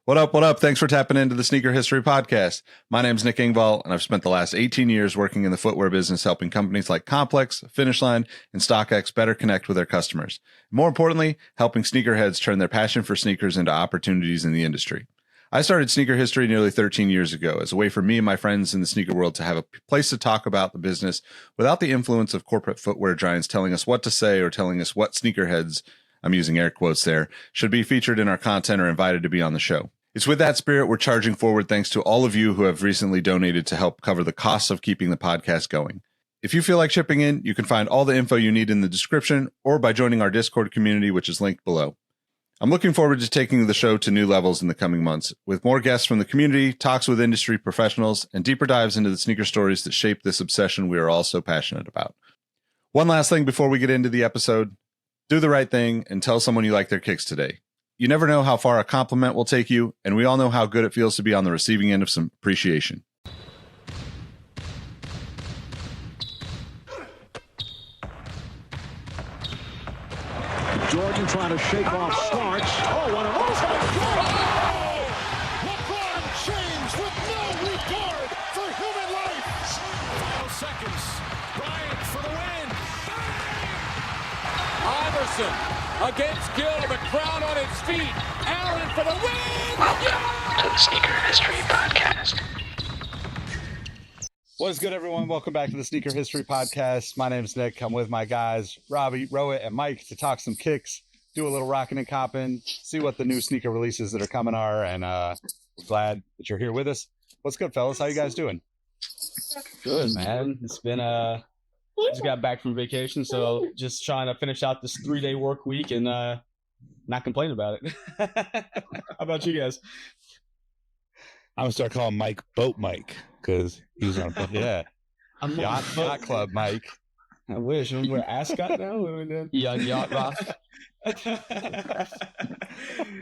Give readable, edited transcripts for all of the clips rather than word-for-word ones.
What up? What up? Thanks for tapping into the Sneaker History Podcast. My name's Nick Engvall, and I've spent the last 18 years working in the footwear business, helping companies like Complex, Finish Line, and StockX better connect with their customers. More importantly, helping sneakerheads turn their passion for sneakers into opportunities in the industry. I started Sneaker History nearly 13 years ago as a way for me and my friends in the sneaker world to have a place to talk about the business without the influence of corporate footwear giants telling us what to say or telling us what sneakerheads, I'm using air quotes there, should be featured in our content or invited to be on the show. It's with that spirit we're charging forward thanks to all of you who have recently donated to help cover the costs of keeping the podcast going. If you feel like chipping in, you can find all the info you need in the description or by joining our Discord community, which is linked below. I'm looking forward to taking the show to new levels in the coming months, with more guests from the community, talks with industry professionals, and deeper dives into the sneaker stories that shape this obsession we are all so passionate about. One last thing before we get into the episode. Do the right thing and tell someone you like their kicks today. You never know how far a compliment will take you, and we all know how good it feels to be on the receiving end of some appreciation. Jordan trying to shake off Starks. Oh, what a move! LeBron James with no regard for human life. 12 seconds. Bryant for the win. Iverson against Gill, the crowd on its feet. Allen for the win. Welcome to the Sneaker History Podcast. What is good, everyone? Welcome back to the Sneaker History Podcast. My name's Nick. I'm with my guys, Robbie, Rohit, and Mike to talk some kicks, do a little rocking and copping, see what the new sneaker releases that are coming are, and we're glad that you're here with us. What's good, fellas? How you guys doing? Good, man. It's been just got back from vacation, so just trying to finish out this 3-day work week and not complain about it. How about you guys? I'm gonna start calling Mike Boat Mike because he was on a boat. Yeah. I'm Yacht Club, Mike. I wish. We're Ascot now. Young Yacht Rock.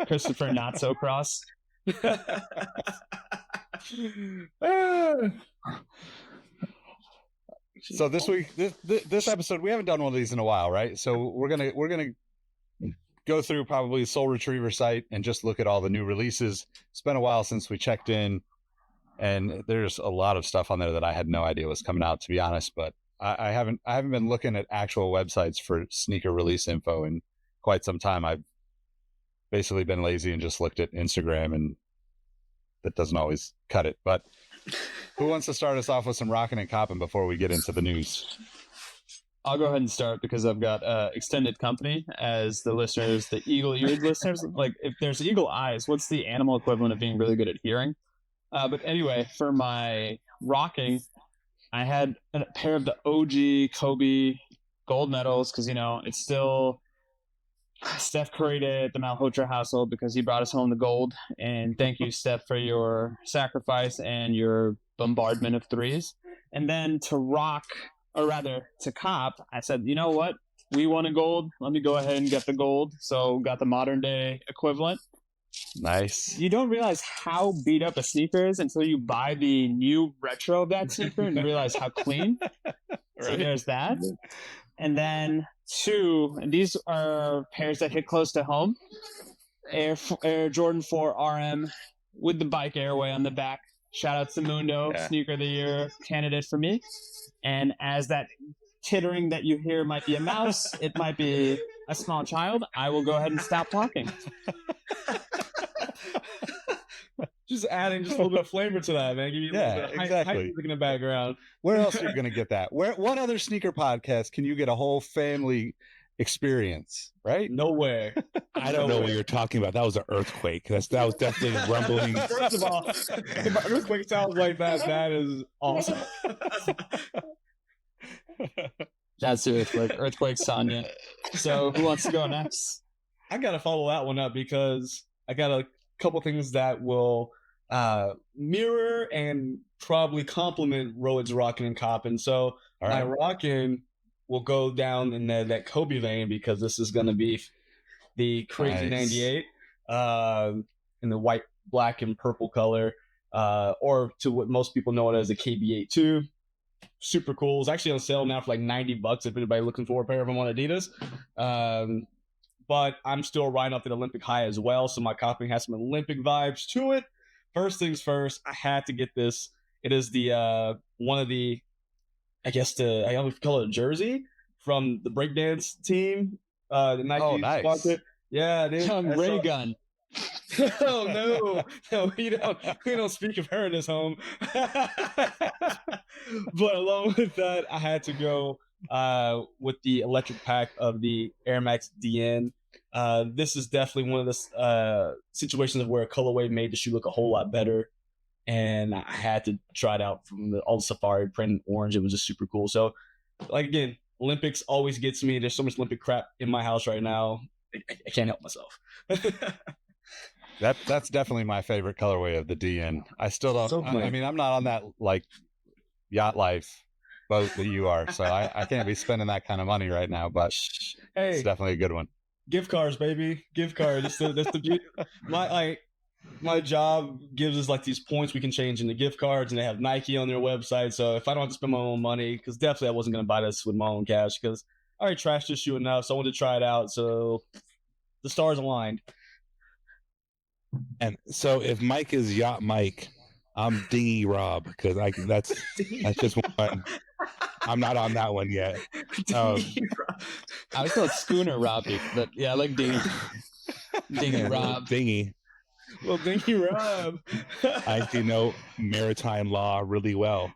Christopher Not So Cross. So this week, this episode, we haven't done one of these in a while, right? So we're gonna go through probably Soul Retriever site and just look at all the new releases. It's been a while since we checked in, and there's a lot of stuff on there that I had no idea was coming out, to be honest. But I haven't been looking at actual websites for sneaker release info in quite some time. I've basically been lazy and just looked at Instagram, and that doesn't always cut it. But who wants to start us off with some rocking and copping before we get into the news? I'll go ahead and start because I've got extended company as the listeners, the eagle-eared listeners. Like, if there's eagle eyes, what's the animal equivalent of being really good at hearing? But anyway, for my rocking, I had a pair of the OG Kobe gold medals because, it's still Steph created the Malhotra household because he brought us home the gold. And thank you, Steph, for your sacrifice and your bombardment of threes. And then to rock, or rather to cop, I said, you know what? We won a gold. Let me go ahead and get the gold. So got the modern day equivalent. Nice. You don't realize how beat up a sneaker is until you buy the new retro of that sneaker and realize how clean. Right. So there's that. And then two, and these are pairs that hit close to home. Air Jordan 4 RM with the bike airway on the back. Shout out to Mundo, Sneaker of the Year candidate for me. And as that tittering that you hear might be a mouse, it might be a small child, I will go ahead and stop talking. Just adding just a little bit of flavor to that, man. Give you a little bit of exactly. Hype in the background. Where else are you going to get that? What other sneaker podcast can you get a whole family experience, right? Nowhere. I don't know what you're talking about. That was an earthquake. That was definitely rumbling. First of all, if an earthquake sounds like that is awesome. That's the earthquake. Earthquake Sonya. So who wants to go next? I got to follow that one up because I got a couple things that will mirror and probably complement Rohit's rocking and copping. So my rocking will go down in that Kobe vein because this is going to be the Crazy 98 in the white, black, and purple color, or to what most people know it as a KB82. Super cool. It's actually on sale now for like $90 if anybody looking for a pair of them on Adidas. but I'm still riding up the Olympic high as well. So my copy has some Olympic vibes to it. First things first, I had to get this. It is the one of the, I always call it a jersey from the breakdance team. The Nike nice. sponsor. Yeah, dude. Young Ray Gun. Oh no, we don't speak of her in this home. But along with that, I had to go with the electric pack of the Air Max DN. This is definitely one of the situations where a colorway made the shoe look a whole lot better, and I had to try it out from all the safari print in orange. It was just super cool. So, like, again, Olympics always gets me. There's so much Olympic crap in my house right now. I can't help myself. That's definitely my favorite colorway of the DN. I still don't. So I mean, I'm not on that like yacht life boat that you are, so I can't be spending that kind of money right now. But Hey, it's definitely a good one. gift cards, baby. Gift cards. That's the beauty. My job gives us like these points we can change into gift cards, and they have Nike on their website. So if I don't have to spend my own money, because definitely I wasn't going to buy this with my own cash, because I already trashed this shoe enough, so I wanted to try it out. So the stars aligned. And so if Mike is Yacht Mike, I'm Dinghy Rob, because that's just one. I'm not on that one yet. I was called Schooner Robbie, but yeah, I like Dinghy Rob. Dinghy. Well, thank you, Rob. I actually know maritime law really well.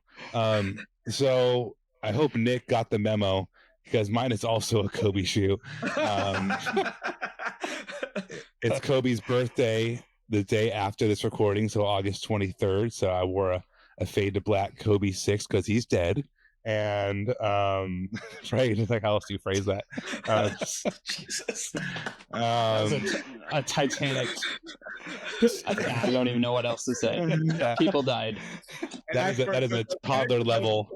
So I hope Nick got the memo, because mine is also a Kobe shoe. It's Kobe's birthday the day after this recording, so August 23rd. So I wore a fade to black Kobe 6 because he's dead. And right, it's like, how else do you phrase that? Jesus. A Titanic. I don't even know what else to say. People died. That is a toddler level,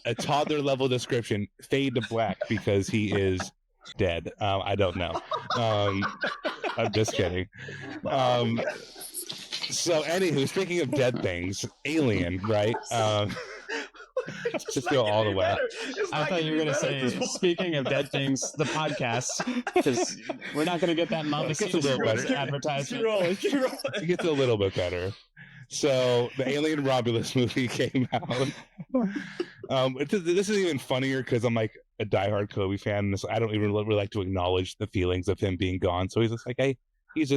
a toddler level description. Fade to black because he is dead. I don't know. I'm just kidding. So anywho, speaking of dead things, Alien, right? Just go all the way. I thought you were going to say, speaking of dead things, the podcast, because we're not going to get that Mama It gets a little better. advertisement. It gets a little bit better. So the Alien Romulus movie came out. This is even funnier because I'm like a diehard Kobe fan. So I don't even really like to acknowledge the feelings of him being gone. So he's just like, hey, he's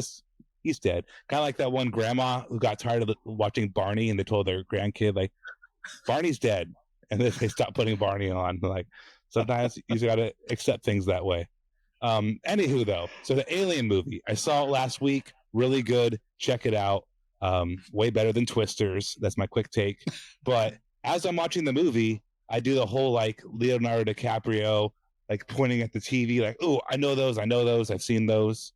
dead. Kind of like that one grandma who got tired of watching Barney, and they told their grandkid, like, Barney's dead, and then they stopped putting Barney on. Like, sometimes you got to accept things that way. Anywho, though, so the Alien movie, I saw it last week. Really good. Check it out. Way better than Twisters. That's my quick take. But as I'm watching the movie, I do the whole like Leonardo DiCaprio, like pointing at the TV, like, oh, I know those, I've seen those.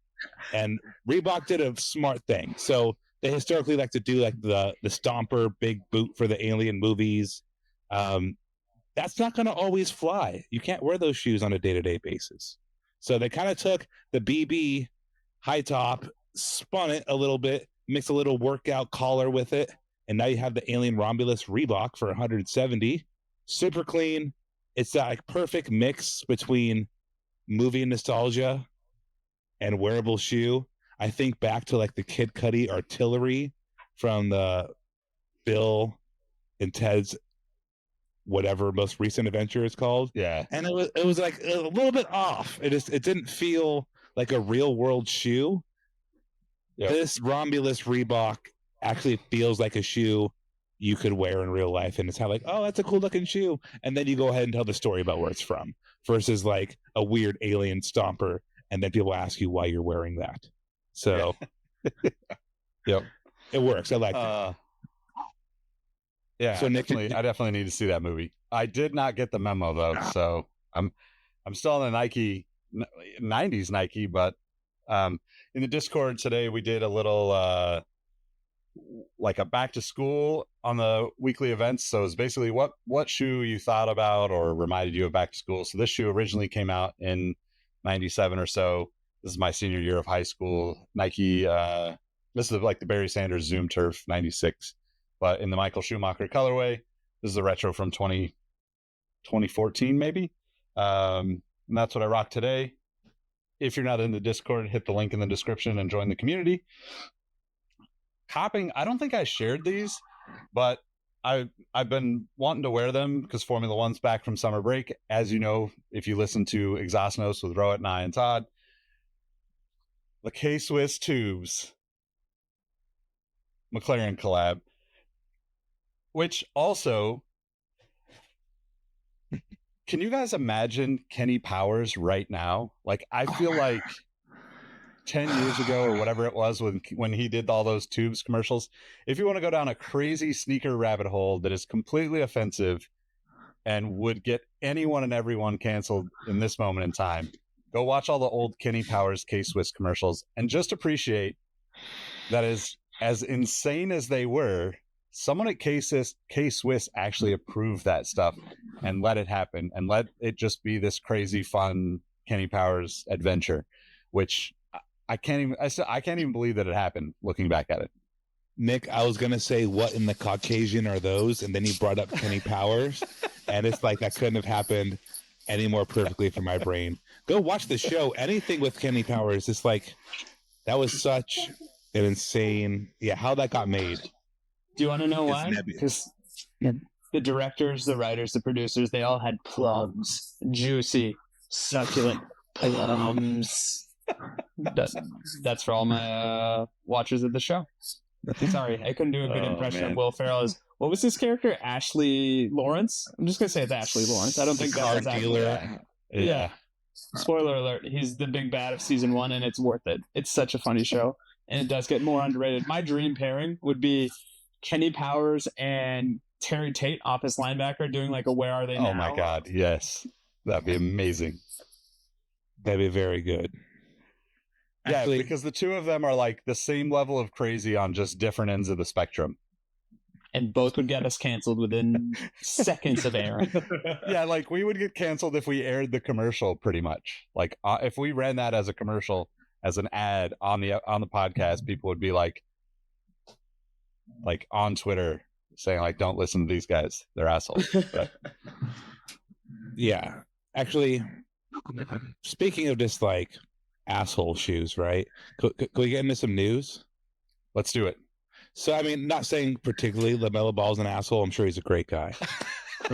And Reebok did a smart thing. So they historically like to do like the stomper big boot for the Alien movies. That's not going to always fly. You can't wear those shoes on a day-to-day basis. So they kind of took the BB high top, spun it a little bit, mixed a little workout collar with it, and now you have the Alien Romulus Reebok for 170. Super clean. It's that like perfect mix between movie nostalgia and wearable shoe. I think back to like the Kid Cudi Artillery from the Bill and Ted's whatever most recent adventure is called. Yeah. And it was like a little bit off. It didn't feel like a real world shoe. Yep. This Romulus Reebok actually feels like a shoe you could wear in real life, and it's how like, oh, that's a cool looking shoe, and then you go ahead and tell the story about where it's from, versus like a weird alien stomper, and then people ask you why you're wearing that. So, yep, it works. I like that. Yeah, so Nick, I definitely need to see that movie. I did not get the memo though, so I'm still on the Nike 90s Nike, but in the Discord today we did a little like a back to school on the weekly events. So it's basically what shoe you thought about or reminded you of back to school. So this shoe originally came out in 97 or so. This is my senior year of high school. Nike, this is like the Barry Sanders Zoom Turf 96, but in the Michael Schumacher colorway. This is a retro from 2014 maybe. And that's what I rock today. if you're not in the Discord, hit the link in the description and join the community. Copping, I don't think I shared these, but I've been wanting to wear them because Formula One's back from summer break. As you know, if you listen to Exosnos with Rohit and I and Todd, the K-Swiss tubes, McLaren collab, which also, can you guys imagine Kenny Powers right now? Like, I feel like 10 years ago or whatever it was when he did all those tubes commercials, if you want to go down a crazy sneaker rabbit hole that is completely offensive and would get anyone and everyone canceled in this moment in time, go watch all the old Kenny Powers K-Swiss commercials and just appreciate that is, as insane as they were, someone at K-Swiss actually approved that stuff and let it happen and let it just be this crazy fun Kenny Powers adventure, which I can't even believe that it happened looking back at it. Nick, I was gonna say, what in the Caucasian are those? And then you brought up Kenny Powers, and it's like that couldn't have happened any more perfectly for my brain. Go watch the show. Anything with Kenny Powers, it's like that was such an insane, how that got made. Do you want to know It's why? nebulous. Because the directors, the writers, the producers, they all had plums, juicy, succulent plums. That's for all my watchers of the show. Sorry, I couldn't do a good impression of Will Ferrell. What was his character? Ashley Lawrence? I'm just going to say it's Ashley Lawrence. I don't think that's car dealer. Yeah. Spoiler alert, he's the big bad of season 1, and it's worth it. It's such a funny show, and it does get more underrated. My dream pairing would be Kenny Powers and Terry Tate, office linebacker, doing like a Where Are They Now? Oh my God, yes. That'd be amazing. That'd be very good. Yeah, Actually, because the two of them are like the same level of crazy on just different ends of the spectrum. And both would get us canceled within seconds of airing. Yeah, like we would get canceled if we aired the commercial pretty much. Like if we ran that as a commercial, as an ad on the podcast, people would be like on Twitter saying like, don't listen to these guys. They're assholes. But, yeah. Actually, speaking of just like asshole shoes, right? Can we get into some news? let's do it. So, I mean, not saying particularly LaMelo Ball's an asshole. I'm sure he's a great guy.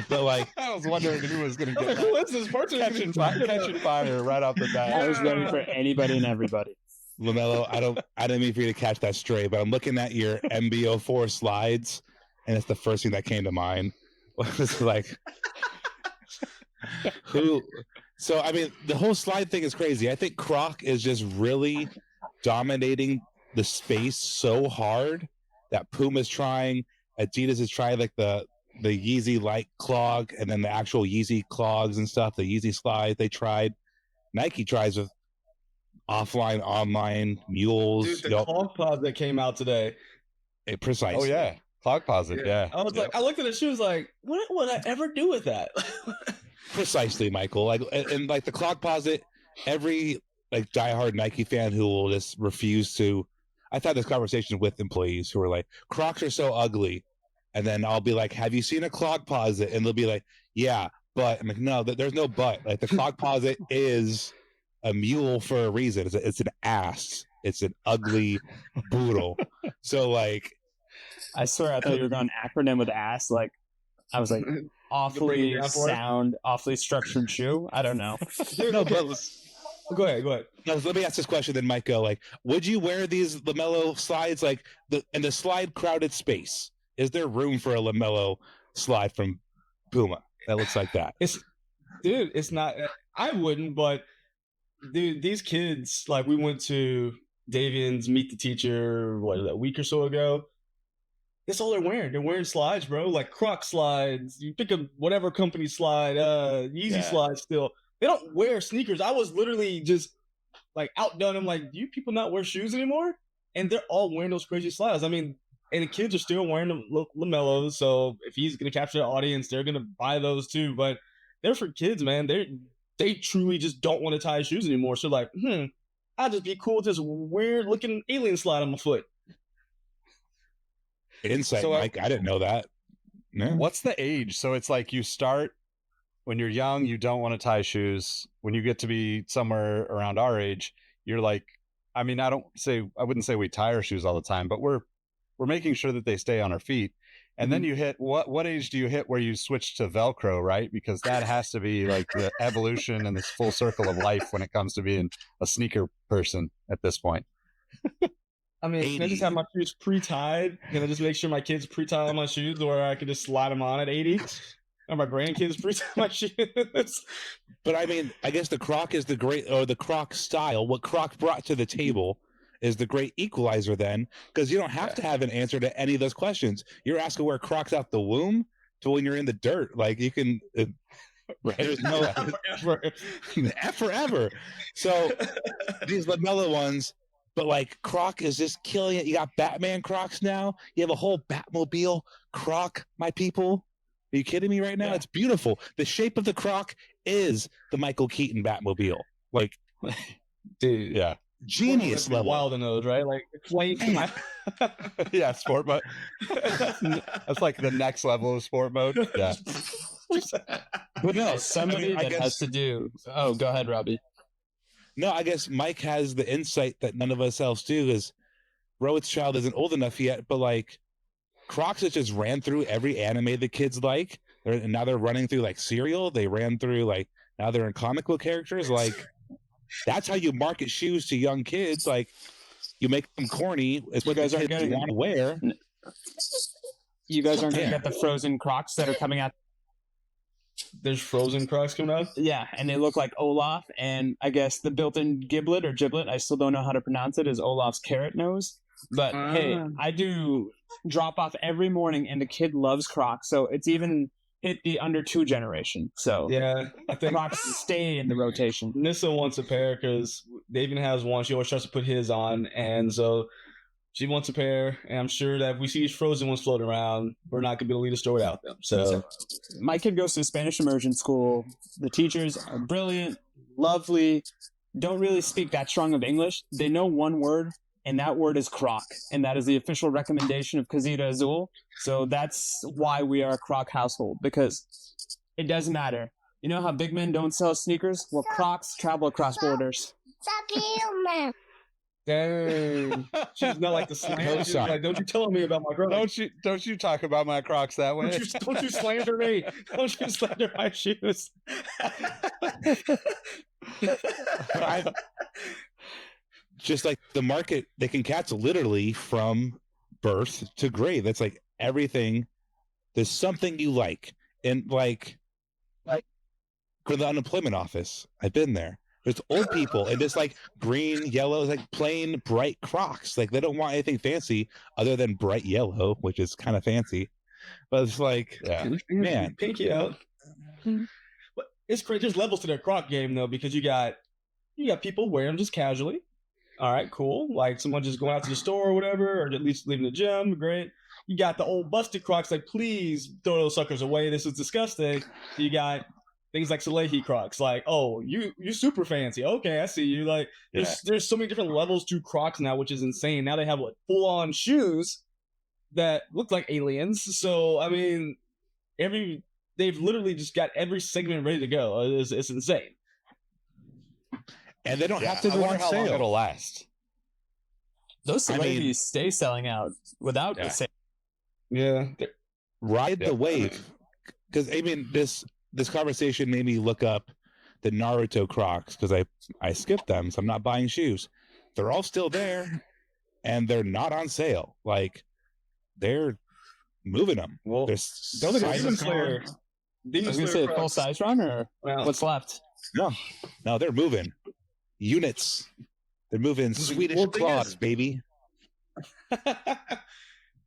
But, like... I was wondering who was going to get Who is this person? catching fire right off the bat. I was ready for anybody and everybody. LaMelo, I didn't mean for you to catch that stray, but I'm looking at your MBO4 slides, and it's the first thing that came to mind. It's like... who... So, I mean, the whole slide thing is crazy. I think Croc is just really dominating the space so hard that Puma's trying, Adidas is trying like the Yeezy light clog, and then the actual Yeezy clogs and stuff, the Yeezy slides they tried. Nike tries with offline, online, mules. Dude, the clog pod that came out today. Precisely. Oh, yeah. Clog posit, yeah. I was like, I looked at the shoes like, what would I ever do with that? Precisely, Michael. Like, and like the clog posit, every like diehard Nike fan who will just refuse to. I've had this conversation with employees who are like, Crocs are so ugly. And then I'll be like, have you seen a clog posit? And they'll be like, yeah, but I'm like, no, there's no but. Like the clog posit is a mule for a reason. It's an ass. It's an ugly boodle. So like, I swear I thought you were going acronym with ass. Like, I was like, awfully sound, awfully structured shoe. I don't know. Dude, no, okay. but Go ahead. no, let me ask this question. Then Mike go like, would you wear these LaMelo slides like in the slide crowded space? Is there room for a LaMelo slide from Puma that looks like that? It's not. I wouldn't, but dude, these kids, like, we went to Davian's Meet the Teacher, a week or so ago. That's all they're wearing. They're wearing slides, bro. Like Croc slides. You pick up whatever company slide, Yeezy slides still. They don't wear sneakers. I was literally just like outdone. I'm like, do you people not wear shoes anymore? And they're all wearing those crazy slides. I mean, and the kids are still wearing the LaMelos. So if he's going to capture the audience, they're going to buy those too. But they're for kids, man. They truly just don't want to tie shoes anymore. So like, I'll just be cool with this weird looking alien slide on my foot. Insight, So, Mike. I didn't know that. No. What's the age? So it's like you start when you're young, you don't want to tie shoes. When you get to be somewhere around our age, you're like, I mean, I wouldn't say we tie our shoes all the time, but we're making sure that they stay on our feet. And then you hit what age do you hit where you switch to Velcro, right? Because that has to be like the evolution and this full circle of life when it comes to being a sneaker person at this point. I mean, 80. can I just have my shoes pre-tied? Can I just make sure my kids pre-tie all my shoes, or I can just slide them on at 80? Or my grandkids pre-tie my shoes? But I mean, I guess the Croc is the Croc style. What Croc brought to the table is the great equalizer then, because you don't have to have an answer to any of those questions. You're asking where Crocs out the womb to when you're in the dirt. Like you can, right? There's no forever. So these LaMelo ones, but like Croc is just killing it. You got Batman Crocs now. You have a whole Batmobile Croc, my people. Are you kidding me right now? Yeah. It's beautiful. The shape of the Croc is the Michael Keaton Batmobile. Like, dude, yeah. Genius level. Wild in those, right? Like yeah, sport mode. That's like the next level of sport mode. Yeah. But no, somebody that has to do. Oh, go ahead, Robbie. No, I guess Mike has the insight that none of us else do. Is Rohit's child isn't old enough yet, but like Crocs that just ran through every anime the kids like, and now they're running through like cereal. They ran through like now they're in comic book characters. Like that's how you market shoes to young kids. Like you make them corny. It's what guys aren't going to want to wear. You guys aren't going to get the frozen Crocs that are coming out. There's frozen Crocs coming out? Yeah, and they look like Olaf, and I guess the built-in giblet or giblet, I still don't know how to pronounce it, is Olaf's carrot nose. But hey, I do drop off every morning, and the kid loves Crocs, so it's even hit the under 2 generation. So yeah, I think Crocs stay in the rotation. Nissa wants a pair because David has one. She always tries to put his on, and so she wants a pair. And I'm sure that if we see these frozen ones floating around, we're not gonna be able to leave the store without them. So my kid goes to Spanish immersion school. The teachers are brilliant, lovely, don't really speak that strong of English. They know one word, and that word is Croc, and that is the official recommendation of Casita Azul. So that's why we are a Croc household, because it doesn't matter. You know how big men don't sell sneakers? Well, Crocs travel across borders. Dang, she's not like the slander. Like, don't you tell me about my girl? Don't you talk about my Crocs that way? Don't you slander me? Don't you slander my shoes? Just like the market, they can catch literally from birth to grave. That's like everything. There's something you like, and like go to the unemployment office. I've been there. There's old people and just like green, yellow, like plain bright Crocs. Like they don't want anything fancy other than bright yellow, which is kind of fancy. But it's like, yeah, man, pinky out. But it's crazy. There's levels to their Croc game though, because you got people wearing them just casually. All right, cool. Like someone just going out to the store or whatever, or at least leaving the gym. Great. You got the old busted Crocs. Like, please throw those suckers away. This is disgusting. You got things like Salehi Crocs, like, oh, you super fancy. Okay, I see you. Like, there's so many different levels to Crocs now, which is insane. Now they have like full-on shoes that look like aliens. So I mean, they've literally just got every segment ready to go. It's insane. And they don't have to go on how sale. Long it'll last. Those Salehis stay selling out without a sale. Yeah, ride the wave. Because I mean, this conversation made me look up the Naruto Crocs because I skipped them, so I'm not buying shoes. They're all still there, and they're not on sale. Like they're moving them. Well, those are Demon Slayer. I was gonna say full size run or what's left. No, they're moving units. They're moving Swedish claws, baby.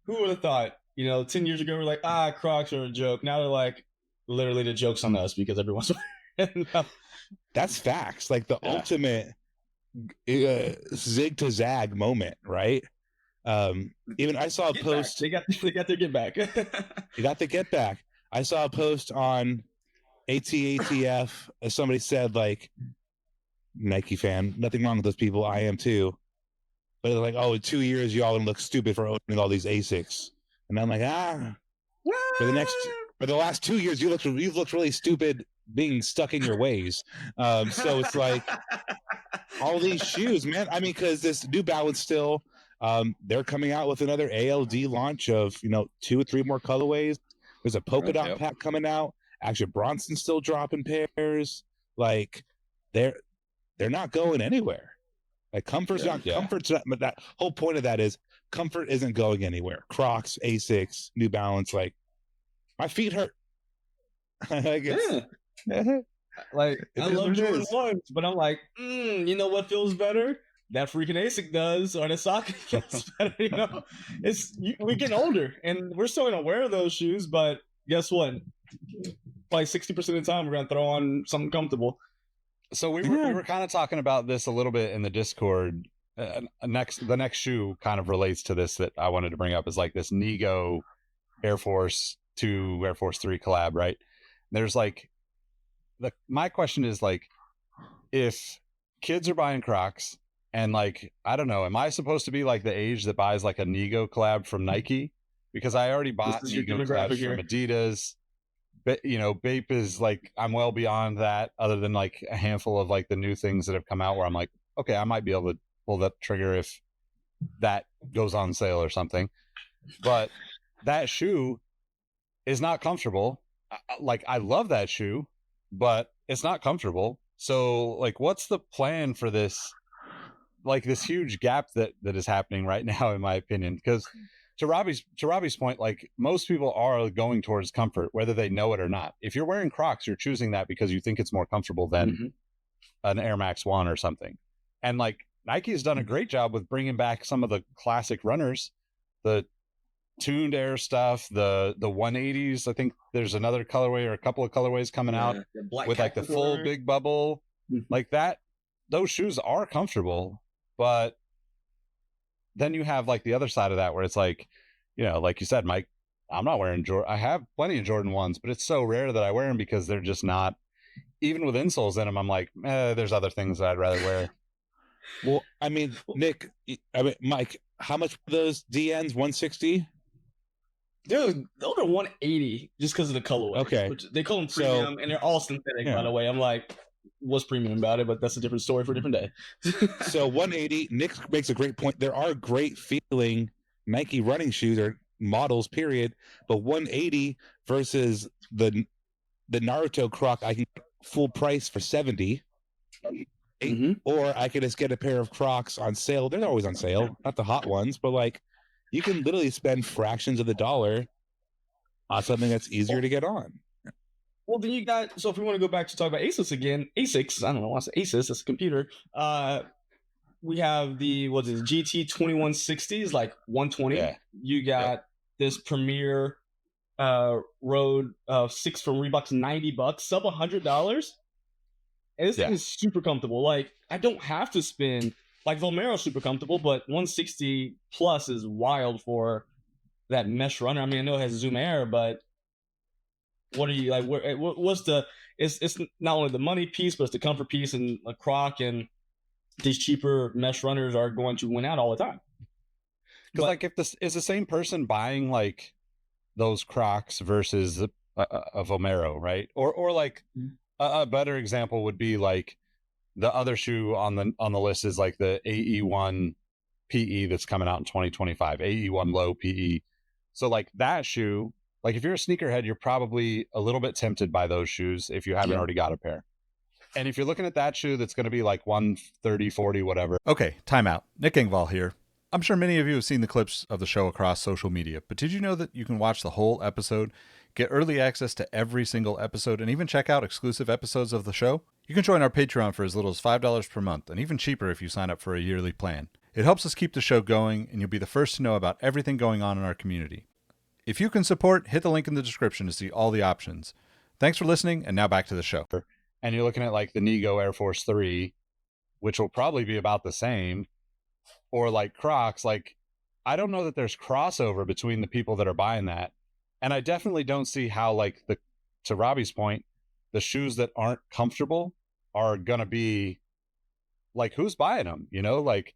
Who would have thought? 10 years ago we're like, Crocs are a joke. Now they're like, literally the joke's on us because everyone's wearing them. That's facts. Like the ultimate zig to zag moment, right? Even I saw a post. They got their get back. You got the get back. I saw a post on ATATF. Somebody said like, Nike fan, nothing wrong with those people. I am too. But they're like, in 2 years, y'all gonna look stupid for owning all these ASICs. And I'm like, for the last 2 years, you've looked really stupid being stuck in your ways. So it's like all these shoes, man. I mean, because this New Balance still, they're coming out with another ALD launch of 2 or 3 more colorways. There's a polka dot pack coming out. Actually, Bronson's still dropping pairs. Like they're not going anywhere. Like comfort's not. But that whole point of that is comfort isn't going anywhere. Crocs, ASICS, New Balance. Like my feet hurt. Like like I love Jordan 1s, but I'm like, you know what feels better? That freaking ASIC does, or the sock gets better. We're getting older, and we're still aware of those shoes. But guess what? Like 60% of the time, we're gonna throw on something comfortable. So we were kind of talking about this a little bit in the Discord. The next shoe kind of relates to this that I wanted to bring up is like this Nigo Air Force 2, Air Force 3 collab, right? There's like my question is like, if kids are buying Crocs and like, I don't know, am I supposed to be like the age that buys like a Nigo collab from Nike? Because I already bought Nigo collabs from Adidas. But Bape is like, I'm well beyond that, other than like a handful of like the new things that have come out where I'm like, okay, I might be able to pull that trigger if that goes on sale or something. But that shoe is not comfortable. Like, I love that shoe, but it's not comfortable. So like, what's the plan for this? Like this huge gap that is happening right now, in my opinion, because to Robbie's point, like most people are going towards comfort, whether they know it or not. If you're wearing Crocs, you're choosing that because you think it's more comfortable than an Air Max 1 or something. And like Nike has done a great job with bringing back some of the classic runners, the tuned air stuff, the 180s. I think there's another colorway or a couple of colorways coming out with like the full big bubble, like that. Those shoes are comfortable, but then you have like the other side of that where it's like, like you said, Mike, I'm not wearing Jordan. I have plenty of Jordan 1s, but it's so rare that I wear them because they're just not, even with insoles in them, I'm like, there's other things that I'd rather wear. Well, I mean, Mike, how much were those DNs? 160? Dude, those are 180 just because of the colorway. Okay. They call them premium, and they're all synthetic, by the way. I'm like, what's premium about it? But that's a different story for a different day. So 180, Nick makes a great point. There are great feeling Nike running shoes or models, period. But 180 versus the Naruto Croc, I can get full price for 70. Or I could just get a pair of Crocs on sale. They're always on sale, not the hot ones, but like you can literally spend fractions of the dollar on something that's easier to get on. Well, then you got, so if we want to go back to talk about ASICS again, ASICS, I don't know why I say ASICS, it's a computer. We have the, GT 2160 is like 120. Yeah. You got this Premier Road 6 from Reebok's $90, sub $100. And this thing is super comfortable. Like, I don't have to spend, like Vomero's super comfortable, but 160 plus is wild for that mesh runner. I mean, I know it has Zoom Air, but what are you like? What's the? It's not only the money piece, but it's the comfort piece, and a Croc and these cheaper mesh runners are going to win out all the time. Because like, if this is the same person buying like those Crocs versus a Vomero, right? Or like a better example would be like the other shoe on the list is like the AE1 PE that's coming out in 2025. AE1 low PE. So like that shoe. Like if you're a sneakerhead, you're probably a little bit tempted by those shoes if you haven't already got a pair. And if you're looking at that shoe, that's going to be like 130, 40, whatever. Okay, time out. Nick Engvall here. I'm sure many of you have seen the clips of the show across social media, but did you know that you can watch the whole episode, get early access to every single episode, and even check out exclusive episodes of the show? You can join our Patreon for as little as $5 per month, and even cheaper if you sign up for a yearly plan. It helps us keep the show going, and you'll be the first to know about everything going on in our community. If you can support, hit the link in the description to see all the options. Thanks for listening, and now back to the show. And you're looking at like the Nigo Air Force 3, which will probably be about the same, or like Crocs. Like, I don't know that there's crossover between the people that are buying that. And I definitely don't see how, like, to Robbie's point, the shoes that aren't comfortable are going to be, like, who's buying them? Like,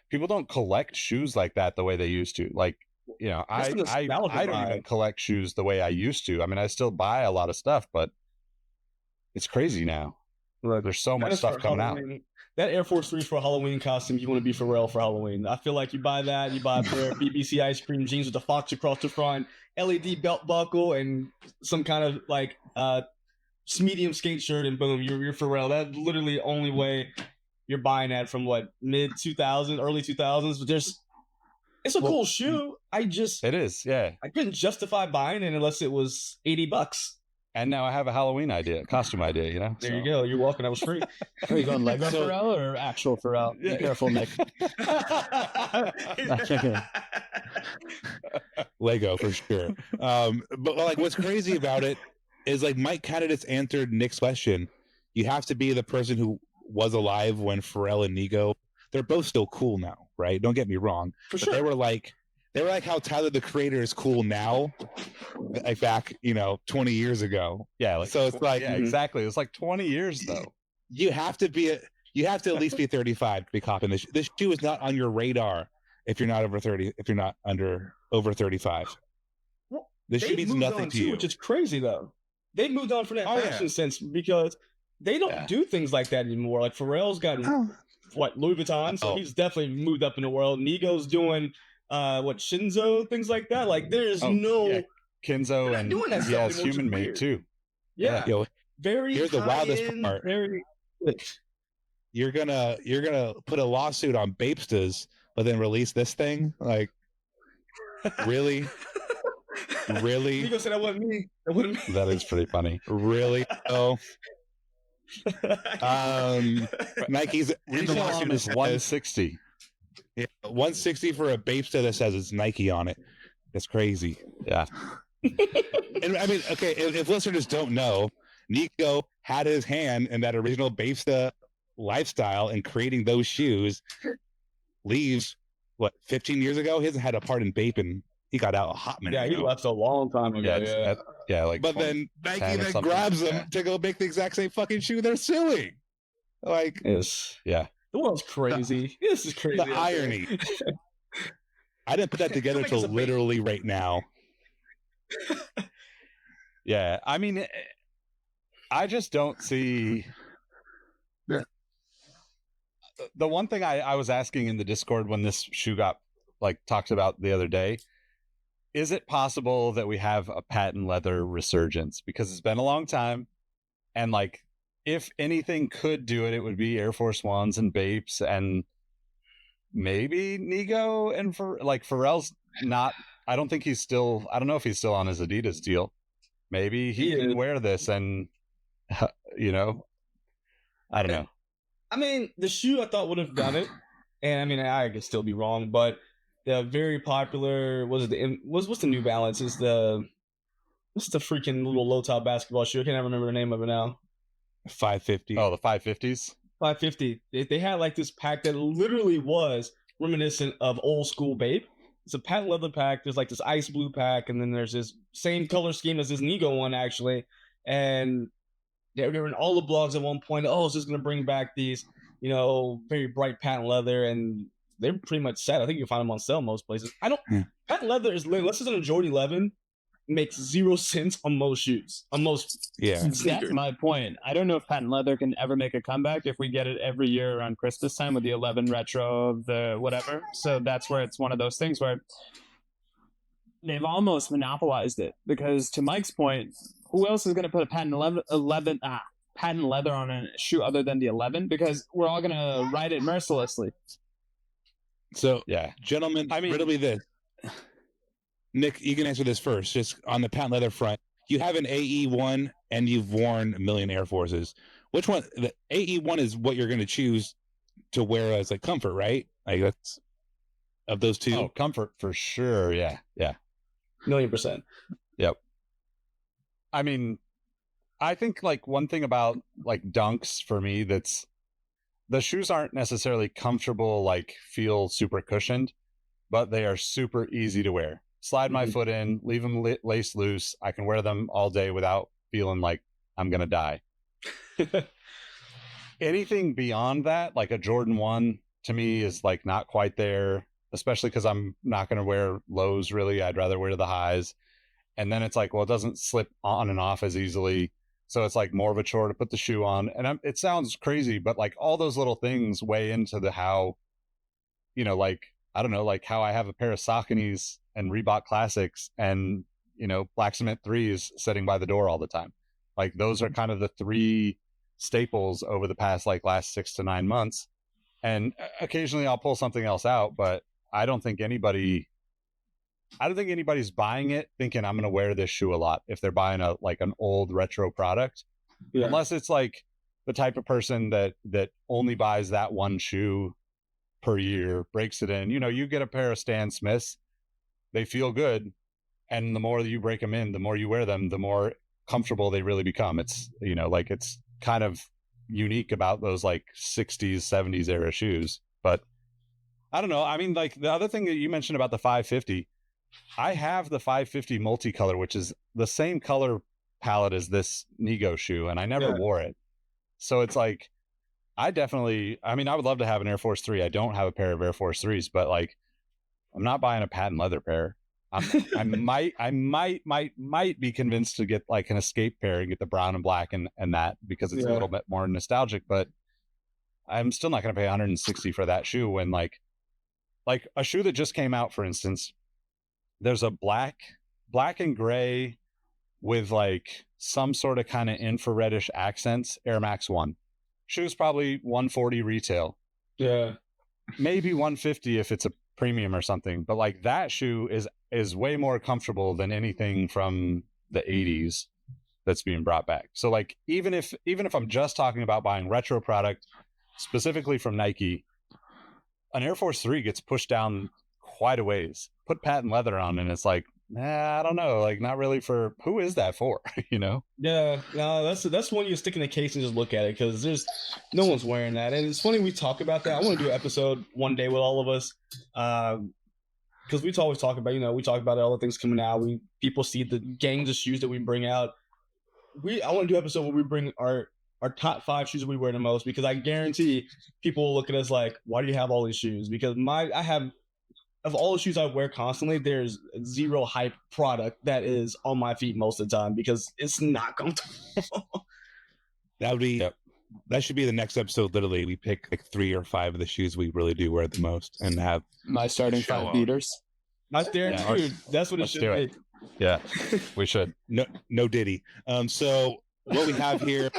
people don't collect shoes like that the way they used to. Like, I don't even collect shoes the way I used to. I mean, I still buy a lot of stuff, but it's crazy now. Look, There's so that much is stuff for coming out. Halloween. That Air Force 3 for a Halloween costume, you want to be Pharrell for Halloween. I feel like you buy that, you buy a pair of BBC ice cream jeans with a fox across the front, LED belt buckle, and some kind of like medium skate shirt, and boom, you're Pharrell. That's literally the only way you're buying that from mid 2000s, early 2000s. But it's a cool shoe. It is, yeah. I couldn't justify buying it unless it was $80. And now I have a Halloween costume idea, you know? There you go. You're welcome. That was free. Are you going Lego Pharrell or actual Pharrell? Be careful, Nick. Lego for sure. But like, what's crazy about it is like Mike kind of just answered Nick's question. You have to be the person who was alive when Pharrell and Nigo. They're both still cool now, right? Don't get me wrong. For But sure. they were like how Tyler the Creator is cool now, like back 20 years ago. Yeah, like, So it's like yeah, exactly. It's like 20 years though. you have to at least be 35 to be copping this. This shoe is not on your radar if you're not over 30. If you're not over 35, Well, this shoe They means moved nothing on to too, you. which is crazy though. They moved on from that Oh, yeah. fashion sense because they don't do things like that anymore. Like Pharrell's gotten Louis Vuitton, so he's definitely moved up in the world. Nigo's doing Shinzo, things like that. Like there's Kinzo They're not and doing that he stuff has anymore, which human is made weird. too. yeah, Yo, very. here's the wildest high-end, part. Very. you're gonna put a lawsuit on Bapestas, but then release this thing? Like, really? Really? Nigo said that wasn't me. That wasn't me. That is pretty funny. Really? Oh, Nike's Retail on is 160. Yeah, 160 for a Bapesta that says it's Nike on it. That's crazy. Yeah. And I mean, okay, if listeners don't know, Nigo had his hand in that original Bapesta lifestyle and creating those shoes. Leaves 15 years ago. He hasn't had a part in Bapin. He got out a hot minute. Yeah, he ago. left a long time ago. Like. But 20 then Nike 10 or then something. grabs them Yeah. to go make the exact same fucking shoe they're suing. Like, Yes. Yeah. The world's crazy. This is crazy. the irony. I didn't put that together Make us till a literally right now. Yeah. I mean, I just don't see. The one thing I was asking in the Discord when this shoe got talked about the other day, is it possible that we have a patent leather resurgence? Because it's been a long time, and if anything could do it, it would be Air Force Ones and Bapes and maybe Nigo and Pharrell's not. I don't think he's still. I don't know if he's still on his Adidas deal. Maybe he can is. wear this, and I don't know. I mean, the shoe I thought would have done it, and I mean, I could still be wrong, but the very popular what's the New Balance? What's the freaking little low top basketball shoe? I can't remember the name of it now. 550. Oh, the 550s. 550. They had this pack that literally was reminiscent of old school Bape. It's a patent leather pack. There's this ice blue pack, and then there's this same color scheme as this Nigo one actually, and they were in all the blogs at one point. Oh, it's just gonna bring back these, very bright patent leather, and they're pretty much set. I think you can find them on sale most places. Patent leather is unless it's on a Jordan 11, makes 0 cents on most shoes, on most sneakers. That's my point. I don't know if patent leather can ever make a comeback if we get it every year around Christmas time with the 11 retro of the whatever. So that's where it's one of those things where they've almost monopolized it, because to Mike's point, who else is going to put a patent leather on a shoe other than the 11? Because we're all going to ride it mercilessly. So, Yeah. gentlemen, I mean- riddle me this. Nick, you can answer this first. Just on the patent leather front, you have an AE1 and you've worn a million Air Forces. Which one? The AE1 is what you're going to choose to wear as comfort, right? That's of those two. Oh, comfort for sure. Yeah. Yeah. 1,000,000%. Yep. I mean, I think one thing about Dunks for me, that's the shoes aren't necessarily comfortable, feel super cushioned, but they are super easy to wear. Slide my foot in, leave them lace loose. I can wear them all day without feeling like I'm going to die. Anything beyond that, like a Jordan 1 to me is not quite there, especially because I'm not going to wear lows really. I'd rather wear the highs. And then it's well, it doesn't slip on and off as easily. So it's like more of a chore to put the shoe on. And it sounds crazy, but like all those little things weigh into the how, you know, like, I don't know, like how I have a pair of Sauconys and Reebok Classics and, you know, Black Cement 3s sitting by the door all the time. Like those are kind of the three staples over the past like last 6 to 9 months. And occasionally I'll pull something else out, but I don't think anybody's buying it thinking I'm going to wear this shoe a lot if they're buying an old retro product. Yeah. Unless it's like the type of person that only buys that one shoe per year, breaks it in. You know, you get a pair of Stan Smiths, they feel good, and the more you break them in, the more you wear them, the more comfortable they really become. It's, you know, like it's kind of unique about those like 60s 70s era shoes. But I don't know, I mean, like the other thing that you mentioned about the 550, I have the 550 multicolor, which is the same color palette as this Nigo shoe, and I never wore it. So it's like, I would love to have an Air Force 3. I don't have a pair of Air Force 3s, but like, I'm not buying a patent leather pair. I might be convinced to get like an Escape pair and get the brown and black and that, because it's a little bit more nostalgic, but I'm still not going to pay 160 for that shoe when like a shoe that just came out, for instance, there's a black and gray with like some sort of kind of infrareddish accents, Air Max 1. Shoe's probably 140 retail. Yeah. Maybe 150 if it's a premium or something. But like that shoe is way more comfortable than anything from the 80s that's being brought back. So like even if I'm just talking about buying retro product specifically from Nike, an Air Force 3 gets pushed down quite a ways. Put patent leather on and it's like, I don't know, like not really for, who is that for? You know? Yeah, no, that's one you stick in the case and just look at it, because there's no one's wearing that. And it's funny we talk about that. I want to do an episode one day with all of us, because we always talk about, you know, we talk about all the things coming out. People see the gangs of shoes that we bring out. I want to do an episode where we bring our top 5 shoes that we wear the most, because I guarantee people will look at us like, why do you have all these shoes? Because of all the shoes I wear constantly, there's zero hype product that is on my feet most of the time, because it's not comfortable. That should be the next episode. Literally, we pick like 3 or 5 of the shoes we really do wear the most and have my starting 5 beaters. That's what it should be. Yeah, we should. No Diddy. So what we have here,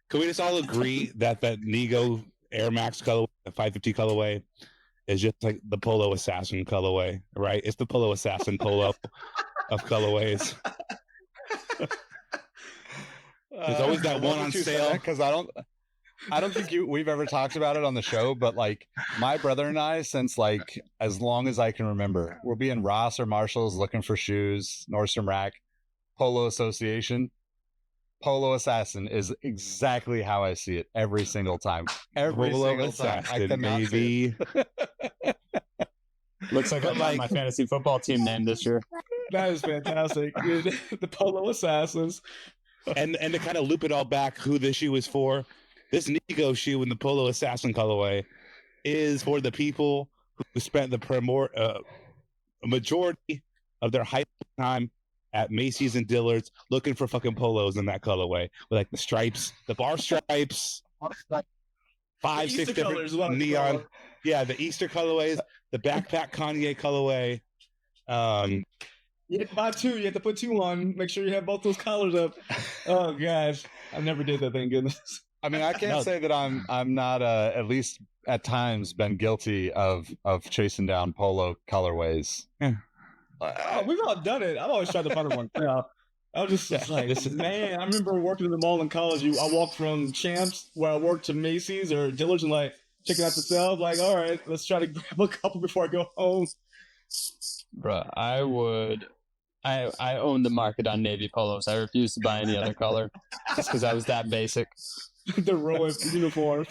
can we just all agree that Nigo Air Max colorway, the 550 colorway, is just like the Polo Assassin colorway, right? It's the Polo Assassin polo of colorways. There's always that one on sale. Because I don't think we've ever talked about it on the show, but like my brother and I, since like as long as I can remember, we'll be in Ross or Marshall's looking for shoes, Nordstrom Rack, Polo Association. Polo Assassin is exactly how I see it every single time. Every single time. I cannot see it. Looks like I got my fantasy football team name this year. That is fantastic. The Polo Assassins. And to kind of loop it all back, who this shoe is for, this Nigo shoe in the Polo Assassin colorway is for the people who spent the majority of their hype time at Macy's and Dillard's looking for fucking polos in that colorway with like the stripes, the bar stripes, 5, 6 different neon. Yeah, the Easter colorways, the backpack Kanye colorway. You have to buy 2. You have to put 2 on. Make sure you have both those collars up. Oh gosh, I never did that. Thank goodness. I mean, I can't say that I'm not at least at times been guilty of chasing down polo colorways. Yeah. We've all done it. I've always tried to find one. Yeah. I was just like, man, I remember working in the mall in college. I walked from Champs, where I worked, to Macy's or Dillard's, and like checking out the sales. Like, all right, let's try to grab a couple before I go home. Bruh, I own the market on navy polos. I refuse to buy any other color just because I was that basic. The Rohit uniform.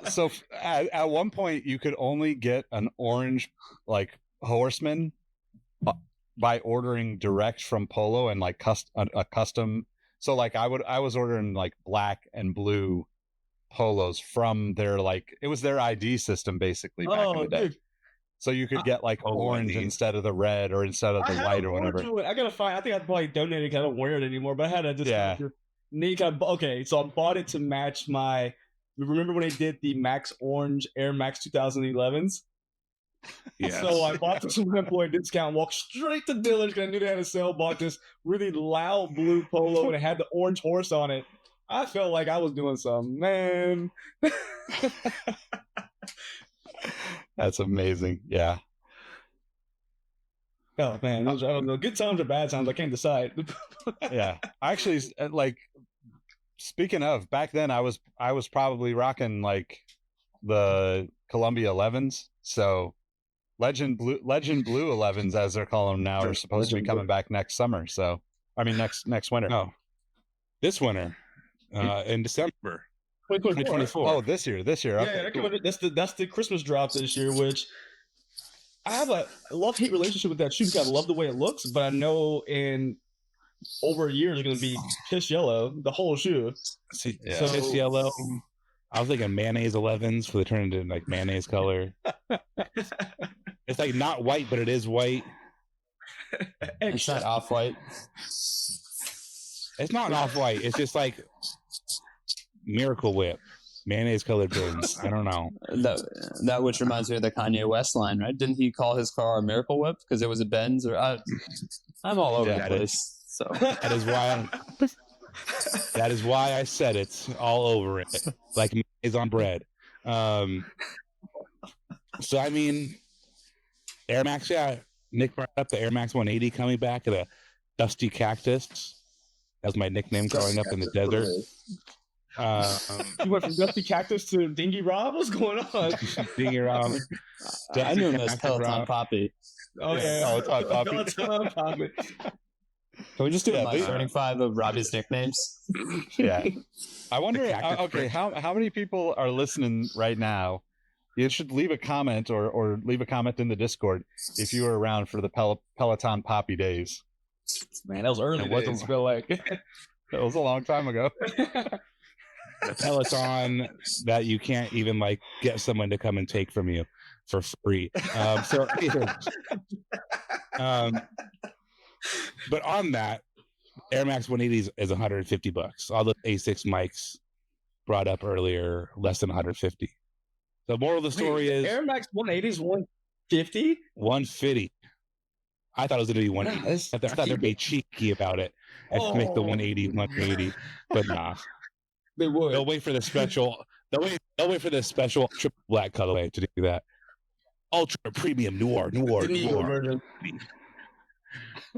So at one point, you could only get an orange like Horseman by ordering direct from Polo and like a custom. So like I was ordering like black and blue polos from their, like, it was their ID system basically back in the day. Dude. So you could get like orange instead of the red or instead of the white or whatever. I gotta find. I think I'd probably donated. I don't wear it anymore, but I had to just. Yeah. Okay, so I bought it to match my. Remember when they did the Max Orange Air Max 2011s? Yeah. So I bought this with employee discount, walked straight to Dillard's because I knew they had a sale. Bought this really loud blue polo and it had the orange horse on it. I felt like I was doing something, man. That's amazing. Yeah. Oh man, I don't know. Good times or bad times, I can't decide. Yeah. Actually, like, speaking of, back then I was probably rocking like the Columbia 11s. So Legend Blue 11s, as they're calling them now, are supposed to be coming back next summer. So I mean next winter. No, this winter, in December 2024. Oh, this year. Okay, Yeah, cool. that's the Christmas drop this year, which I have a love-hate relationship with that shoe because I love the way it looks, but I know in over a year it's going to be piss yellow, the whole shoe. see, Yeah. so it's yellow. I was thinking mayonnaise 11s for the turn into like mayonnaise color. It's like not white, but it is white. It's not off-white. It's not off-white. It's just like Miracle Whip, mayonnaise colored bins. I don't know. That which reminds me of the Kanye West line, right? Didn't he call his car a Miracle Whip because it was a Benz? Or I'm all over the place. So That is why I said it's all over it, like mayonnaise on bread. So I mean, Air Max, yeah. Nick brought up the Air Max 180 coming back at a Dusty Cactus. That was my nickname growing up in the desert. You went from Dusty Cactus to Dingy Rob? What's going on? Dingy Rob. I knew him as Peloton Poppy. Okay. Peloton Poppy. Can we just do my please. starting five of Robbie's nicknames? Yeah. I wonder, Cactus okay, Prick. how many people are listening right now? You should leave a comment or leave a comment in the Discord if you were around for the Peloton Poppy days. Man, that was early. It Days, was. I feel like. That was a long time ago. The Peloton that you can't even like get someone to come and take from you for free. But on that, Air Max 180 is $150. All the ASICS mics brought up earlier, less than 150. The moral of the story is Air Max 180 is 150? 150. I thought it was going to be 180. I thought they'd be cheeky about it and make the 180, but nah. They would. They'll wait for the special. They'll wait for the special triple black colorway to do that. Ultra premium noir. version.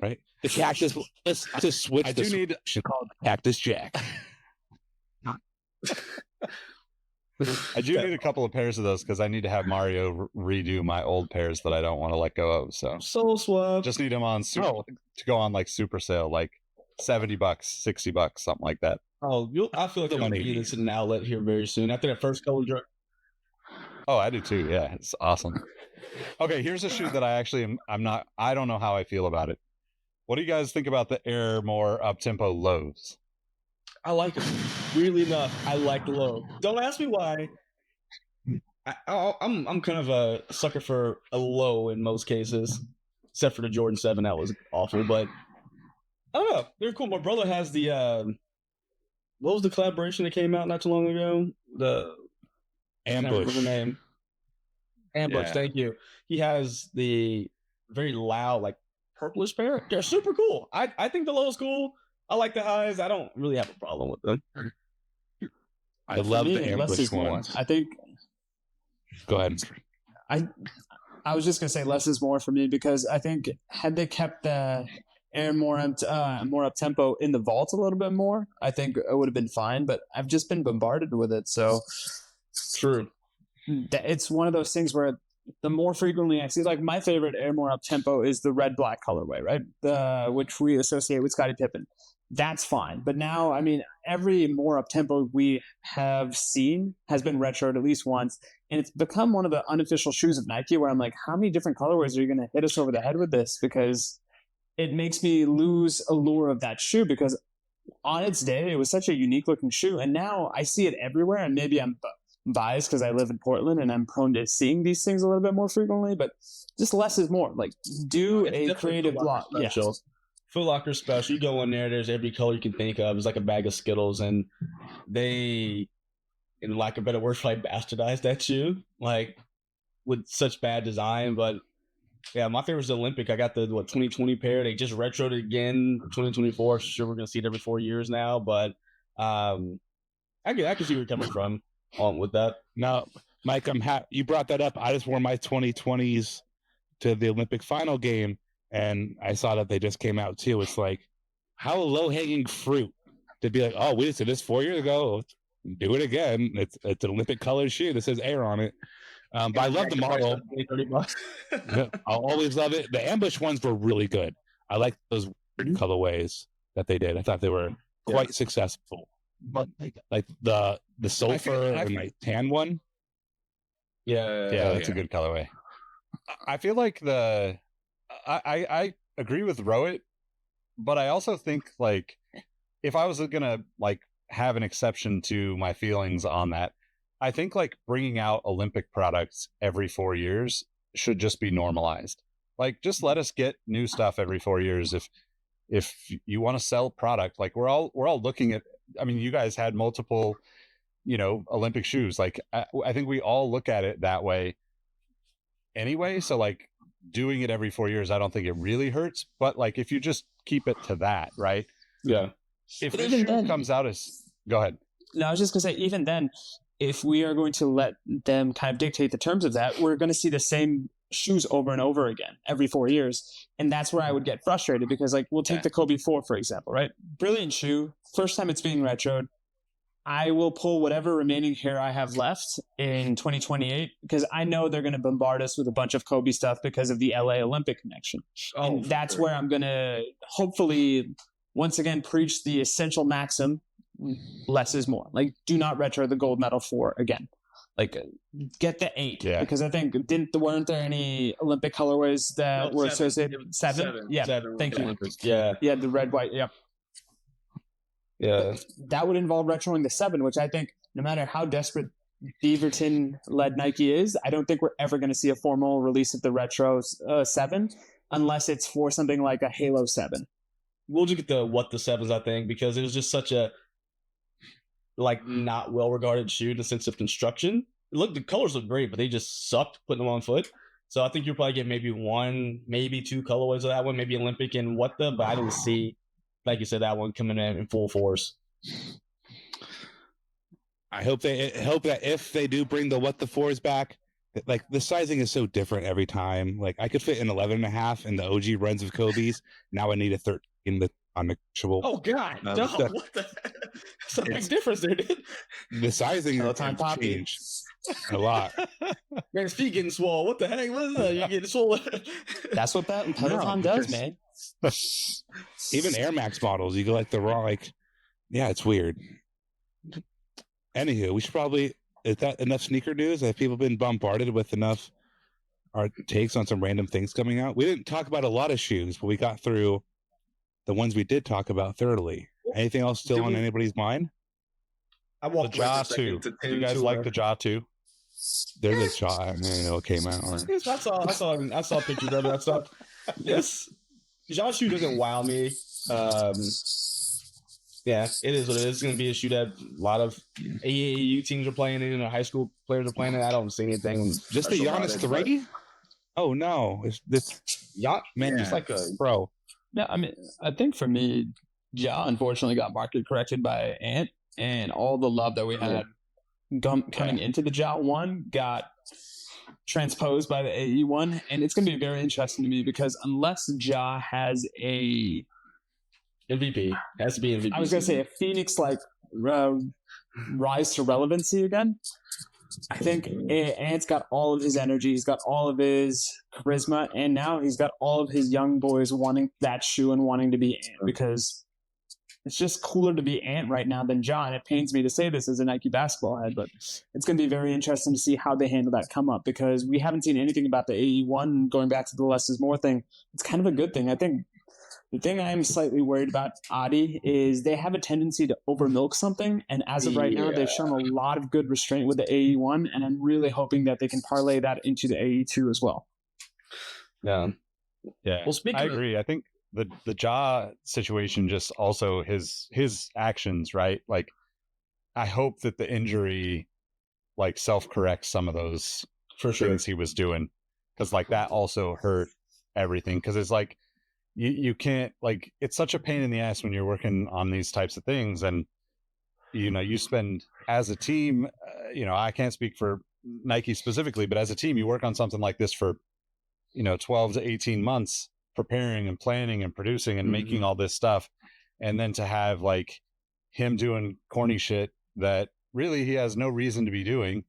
Right? The Cactus. Let's just switch. I do need called Cactus Jack. I do need a couple of pairs of those because I need to have Mario redo my old pairs that I don't want to let go of. So Soul Swap. just need them on to go on like super sale, like $70, $60, something like that. Oh, I feel like The they're going to 180. be this in an outlet here very soon. After that first color drop. Oh, I do too. Yeah, it's awesome. Okay, here's a shoe that I don't know how I feel about it. What do you guys think about the Air More Uptempo Lows? I like it. Weirdly enough, I like the low. Don't ask me why. I'm kind of a sucker for a low in most cases, except for the Jordan 7. That was awful, but I don't know. They're cool. My brother has the what was the collaboration that came out not too long ago? The I can't remember Ambush. the name. Ambush. Yeah. Thank you. He has the very loud, like purplish pair. They're super cool. I think the low is cool. I like the highs. I don't really have a problem with them. I love For me, the less Ambush is more. ones. I think Go ahead. I was just gonna say less is more for me because I think had they kept the Air more up tempo in the vault a little bit more, I think it would have been fine. But I've just been bombarded with it, so True. it's one of those things where the more frequently I see, like my favorite Air more up tempo is the red black colorway, right? Which we associate with Scottie Pippen. That's fine. But now, I mean, every more up tempo we have seen has been retroed at least once. And it's become one of the unofficial shoes of Nike where I'm like, how many different colorways are you going to hit us over the head with this? Because it makes me lose allure of that shoe because on its day, it was such a unique looking shoe. And now I see it everywhere. And maybe I'm biased because I live in Portland and I'm prone to seeing these things a little bit more frequently, but just less is more. Like do It's a definitely creative a lot block. more Yeah. special. Foot Locker special. You go in there, there's every color you can think of. It's like a bag of Skittles, and they, in lack of better words, probably bastardized that shoe, like with such bad design. But yeah, my favorite is the Olympic. I got the 2020 pair. They just retroed it again, 2024. Sure, we're gonna see it every 4 years now, but I can see where you're coming from on with that. Now, Mike, I'm happy you brought that up. I just wore my 2020s to the Olympic final game, and I saw that they just came out too. It's like, how low-hanging fruit to be like, oh, we just did this 4 years ago. Do it again. It's an Olympic colored shoe. This says Air on it. But I love the model. Yeah, I'll always love it. The ambush ones were really good. I like those weird colorways that they did. I thought they were quite successful. But like the sulfur and like tan one. Yeah, that's a good colorway. I feel like I agree with Rohit, but I also think like if I was gonna like have an exception to my feelings on that, I think like bringing out Olympic products every 4 years should just be normalized. Like, just let us get new stuff every 4 years. If you want to sell product, like we're all looking at. I mean, you guys had multiple, Olympic shoes. Like, I think we all look at it that way. Anyway, so like doing it every 4 years, I don't think it really hurts. But like, if you just keep it to that, right? Yeah. If this shoe comes out as, go ahead. No, I was just gonna say, even then, if we are going to let them kind of dictate the terms of that, we're going to see the same shoes over and over again every 4 years. And that's where I would get frustrated because, like, we'll take the Kobe 4, for example, right? Brilliant shoe. First time it's being retroed. I will pull whatever remaining hair I have left in 2028 because I know they're going to bombard us with a bunch of Kobe stuff because of the LA Olympic connection. And that's where I'm going to hopefully once again preach the essential maxim: less is more. Like, do not retro the gold medal 4 again. Like, get the 8 because I think weren't there any Olympic colorways that were associated? 7? Yeah, thank you. Olympics. Yeah, the red, white. Yeah. That would involve retroing the 7, which I think no matter how desperate Beaverton-led Nike is, I don't think we're ever going to see a formal release of the retro 7 unless it's for something like a Halo 7. We'll just get the 7s, I think, because it was just such a not well regarded shoe in the sense of construction. The colors look great, but they just sucked putting them on foot. So I think you'll probably get maybe 1, maybe 2 colorways of that one, maybe Olympic and but I don't see, like you said, that one coming in full force. I hope that if they do bring the 4s back, like the sizing is so different every time. Like I could fit an 11.5 in the OG runs of Kobe's. Now I need a 13 on the actual. Oh God! No, what the? That's a big difference there, dude. The sizing has changed a lot. Man, his feet getting swole. What the heck? What is that? You're getting swole. That's what that Peloton does, man. Even Air Max models, you go like the raw, it's weird. Anywho, we should probably. Is that enough sneaker news? Have people been bombarded with enough our takes on some random things coming out? We didn't talk about a lot of shoes, but we got through the ones we did talk about thoroughly. Anything else still on anybody's mind? I walked the Jaw 2. Do you guys like the Jaw 2? There's a Jaw. I don't know it came out. Yes, I saw pictures of that stuff. Yes, Jaw shoe doesn't wow me. Yeah, it is what it is. It's going to be a shoe that a lot of AAU teams are playing in, high school players are playing in. I don't see anything. Just the Giannis 3? Oh no, it's this man, just like a bro. Yeah, I mean, I think for me, Ja unfortunately got market corrected by Ant, and all the love that we had coming into the Ja 1 got transposed by the AE 1, and it's going to be very interesting to me because unless Ja has a MVP, has to be MVP. I was going to say a Phoenix rise to relevancy again. I think Ant's got all of his energy, he's got all of his charisma, and now he's got all of his young boys wanting that shoe and wanting to be Ant because it's just cooler to be Ant right now than John. It pains me to say this as a Nike basketball head, but it's going to be very interesting to see how they handle that come up because we haven't seen anything about the AE1 going back to the less is more thing. It's kind of a good thing. I think the thing I'm slightly worried about Adi is they have a tendency to overmilk something, and as of right now, they've shown a lot of good restraint with the AE1, and I'm really hoping that they can parlay that into the AE2 as well. Yeah. Well, I agree. I think the jaw situation, just also his actions, right? Like, I hope that the injury like self-corrects some of those For sure. things he was doing, because like that also hurt everything, because it's like you can't, like, it's such a pain in the ass when you're working on these types of things, and you spend as a team, I can't speak for Nike specifically, but as a team you work on something like this for 12 to 18 months, preparing and planning and producing and making all this stuff, and then to have like him doing corny shit that really he has no reason to be doing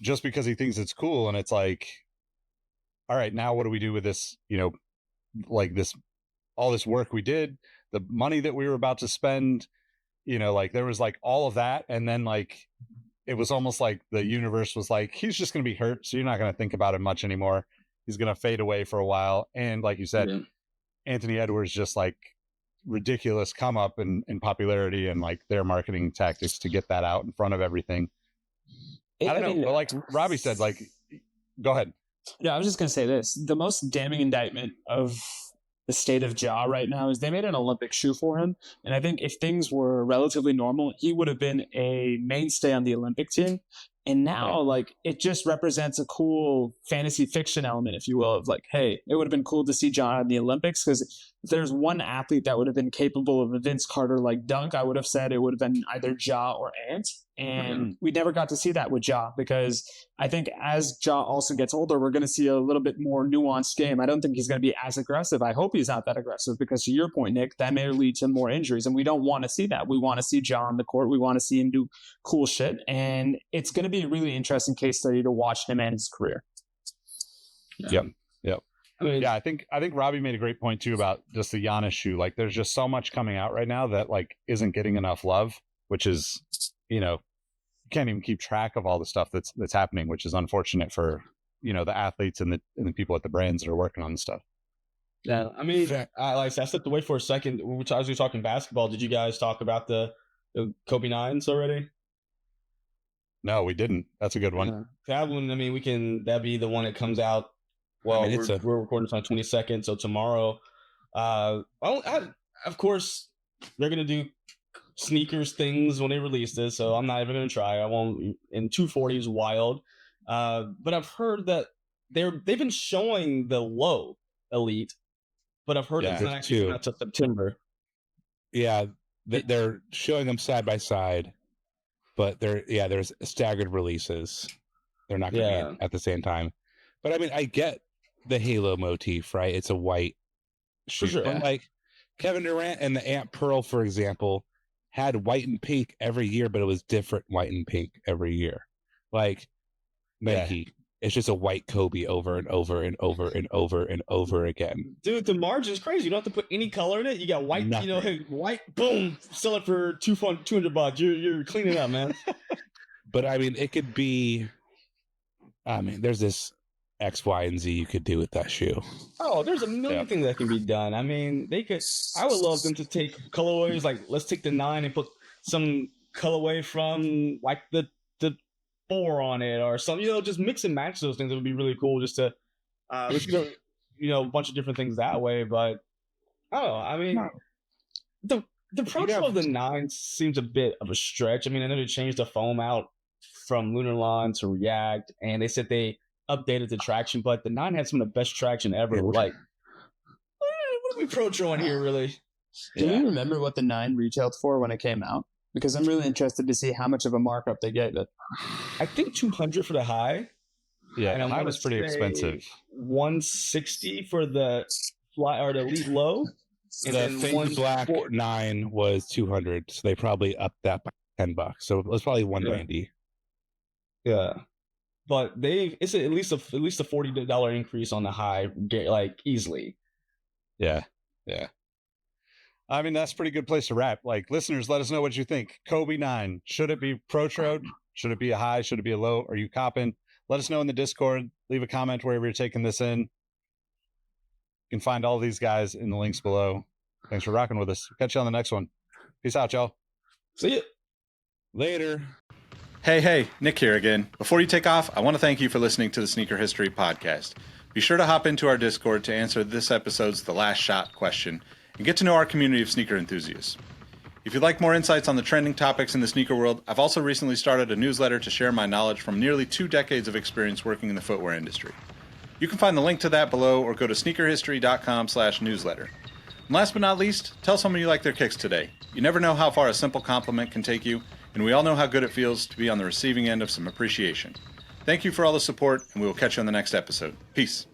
just because he thinks it's cool. And it's like, all right, now what do we do with this, like this, all this work we did, the money that we were about to spend, like there was like all of that. And then like, it was almost like the universe was like, he's just going to be hurt, so you're not going to think about it much anymore. He's going to fade away for a while. And like you said, Anthony Edwards just like ridiculous come up in popularity and like their marketing tactics to get that out in front of everything. I don't know. But like Robbie said, like, go ahead. Yeah, I was just going to say this. The most damning indictment of the state of Ja right now is they made an Olympic shoe for him. And I think if things were relatively normal, he would have been a mainstay on the Olympic team. And now, like, it just represents a cool fantasy fiction element, if you will, of like, hey, it would have been cool to see Ja in the Olympics, because if there's one athlete that would have been capable of a Vince Carter like dunk, I would have said it would have been either Ja or Ant. And we never got to see that with Ja, because I think as Ja also gets older, we're going to see a little bit more nuanced game. I don't think he's going to be as aggressive. I hope he's not that aggressive, because to your point, Nick, that may lead to more injuries. And we don't want to see that. We want to see Ja on the court. We want to see him do cool shit. And it's going to be a really interesting case study to watch him and his career. Yep. I mean, yeah, I think Robbie made a great point too about just the Giannis shoe. Like, there's just so much coming out right now that like isn't getting enough love, which is, you can't even keep track of all the stuff that's happening, which is unfortunate for the athletes and the people at the brands that are working on the stuff. Yeah, I mean, I stepped away for a second. As we were talking basketball, did you guys talk about the Kobe 9s already? No, we didn't. That's a good one. Yeah. That one, I mean, that'd be the one that comes out. Well, we're recording this on 22nd, so tomorrow. Of course, they're gonna do sneakers things when they release this, so I'm not even gonna try. I won't. And 240 is wild, but I've heard that they've been showing the low elite, but I've heard it's not actually coming out till September. Yeah, they're showing them side by side, but there's staggered releases. They're not going to be at the same time. But I mean, I get the Halo motif, right? It's a white shoe. For sure. But like Kevin Durant and the Ant Pearl, for example, had white and pink every year, but it was different white and pink every year. Like Nike, it's just a white Kobe over and over and over and over and over again. Dude, the margin's crazy. You don't have to put any color in it. You got white, white, boom, sell it for $200. You're cleaning up, man. But I mean, it could be. I mean, there's this X, Y, and Z you could do with that shoe. Oh, there's a million things that can be done. I mean, I would love them to take colorways. Like, let's take the 9 and put some colorway from like the 4 on it or something. Just mix and match those things. It would be really cool. Just to, a bunch of different things that way. But I don't know. I mean, the profile of the 9 seems a bit of a stretch. I mean, I know they changed the foam out from Lunar Lawn to React, and they said they updated the traction, but the 9 had some of the best traction ever. Like, what are we pro-throwing here, really? Do you remember what the 9 retailed for when it came out? Because I'm really interested to see how much of a markup they gave it. I think $200 for the high. Yeah, and the high was pretty expensive. $160 for the fly or the elite low. And the Fade Black 9 was $200, so they probably upped that by $10. So it was probably $190. Yeah, but it's at least a $40 increase on the high, like easily. Yeah. I mean, that's a pretty good place to wrap. Like, listeners, let us know what you think. Kobe 9, should it be pro-trode? Should it be a high? Should it be a low? Are you copping? Let us know in the Discord. Leave a comment wherever you're taking this in. You can find all these guys in the links below. Thanks for rocking with us. Catch you on the next one. Peace out, y'all. See ya. Later. Hey, Nick here again. Before you take off, I want to thank you for listening to the Sneaker History Podcast. Be sure to hop into our Discord to answer this episode's The Last Shot question and get to know our community of sneaker enthusiasts. If you'd like more insights on the trending topics in the sneaker world, I've also recently started a newsletter to share my knowledge from nearly 2 decades of experience working in the footwear industry. You can find the link to that below or go to sneakerhistory.com/newsletter. And last but not least, tell someone you like their kicks today. You never know how far a simple compliment can take you, and we all know how good it feels to be on the receiving end of some appreciation. Thank you for all the support, and we will catch you on the next episode. Peace.